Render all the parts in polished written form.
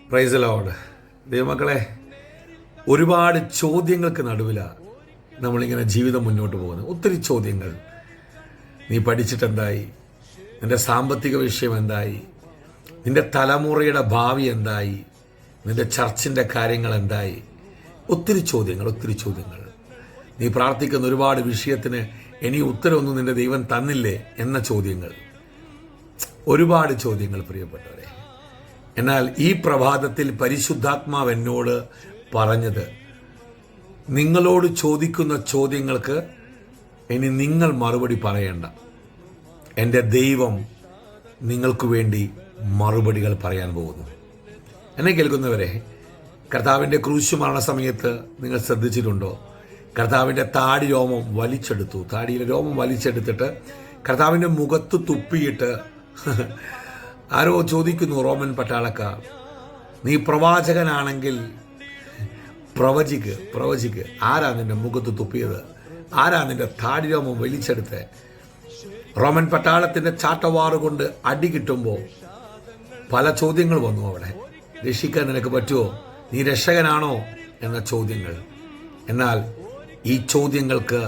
Praise the Lord. ദൈവമക്കളെ, ഒരുപാട് ചോദ്യങ്ങൾക്ക് നടുവിലാണ് നമ്മളിങ്ങനെ ജീവിതം മുന്നോട്ട് പോകുന്നത്. ഒത്തിരി ചോദ്യങ്ങൾ. നീ പഠിച്ചിട്ടെന്തായി? നിൻ്റെ സാമ്പത്തിക വിഷയം എന്തായി? നിൻ്റെ തലമുറയുടെ ഭാവി എന്തായി? നിൻ്റെ ചർച്ചിൻ്റെ കാര്യങ്ങൾ എന്തായി? ഒത്തിരി ചോദ്യങ്ങൾ. നീ പ്രാർത്ഥിക്കുന്ന ഒരുപാട് വിഷയത്തിന് ഇനി ഉത്തരവൊന്നും നിൻ്റെ ദൈവം തന്നില്ലേ എന്ന ചോദ്യങ്ങൾ. ഒരുപാട് ചോദ്യങ്ങൾ പ്രിയപ്പെട്ടവരെ. എന്നാൽ ഈ പ്രഭാതത്തിൽ പരിശുദ്ധാത്മാവ് എന്നോട് പറഞ്ഞത്, നിങ്ങളോട് ചോദിക്കുന്ന ചോദ്യങ്ങൾക്ക് ഇനി നിങ്ങൾ മറുപടി പറയേണ്ട. എൻ്റെ ദൈവം നിങ്ങൾക്ക് വേണ്ടി മറുപടികൾ പറയാൻ പോകുന്നു. എന്നെ കേൾക്കുന്നവരെ, കർത്താവിൻ്റെ ക്രൂശ് മരണ സമയത്ത് നിങ്ങൾ ശ്രദ്ധിച്ചിട്ടുണ്ടോ? കർത്താവിൻ്റെ താടി രോമം വലിച്ചെടുത്തു. താടിയിലെ രോമം വലിച്ചെടുത്തിട്ട് കർത്താവിൻ്റെ മുഖത്ത് തുപ്പിയിട്ട് ആരോ ചോദിക്കുന്നു, റോമൻ പട്ടാളക്കാർ, നീ പ്രവാചകനാണെങ്കിൽ പ്രവചിക്ക്. ആരാ നിന്റെ മുഖത്ത് തുപ്പിയത്? ആരാ നിന്റെ താടി രോമം വലിച്ചെടുത്ത്? റോമൻ പട്ടാളത്തിൻ്റെ ചാട്ടവാറ് കൊണ്ട് അടി കിട്ടുമ്പോൾ പല ചോദ്യങ്ങൾ വന്നു. അവിടെ രക്ഷിക്കാൻ നിനക്ക് പറ്റുമോ? നീ രക്ഷകനാണോ എന്ന ചോദ്യങ്ങൾ. എന്നാൽ ഈ ചോദ്യങ്ങൾക്ക്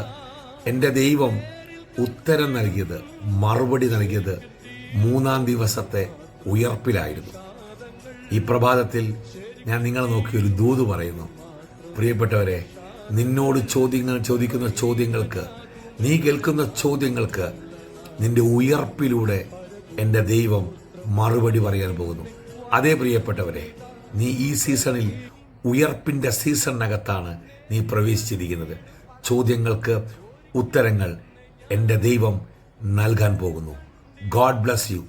എൻ്റെ ദൈവം ഉത്തരം നൽകിയത്, മറുപടി നൽകിയത് 3-ാം ദിവസത്തെ ഉയർപ്പിലായിരുന്നു. ഈ പ്രഭാതത്തിൽ ഞാൻ നിങ്ങളെ നോക്കി ഒരു ദൂത് പറയുന്നു. പ്രിയപ്പെട്ടവരെ, നിന്നോട് ചോദിക്കുന്ന ചോദ്യങ്ങൾക്ക്, നീ കേൾക്കുന്ന ചോദ്യങ്ങൾക്ക് നിന്റെ ഉയർപ്പിലൂടെ എൻ്റെ ദൈവം മറുപടി പറയാൻ പോകുന്നു. അതേ പ്രിയപ്പെട്ടവരെ, നീ ഈ സീസണിൽ ഉയർപ്പിൻ്റെ സീസണിനകത്താണ് നീ പ്രവേശിച്ചിരിക്കുന്നത്. ചോദ്യങ്ങൾക്ക് ഉത്തരങ്ങൾ എൻ്റെ ദൈവം നൽകാൻ പോകുന്നു. God bless you.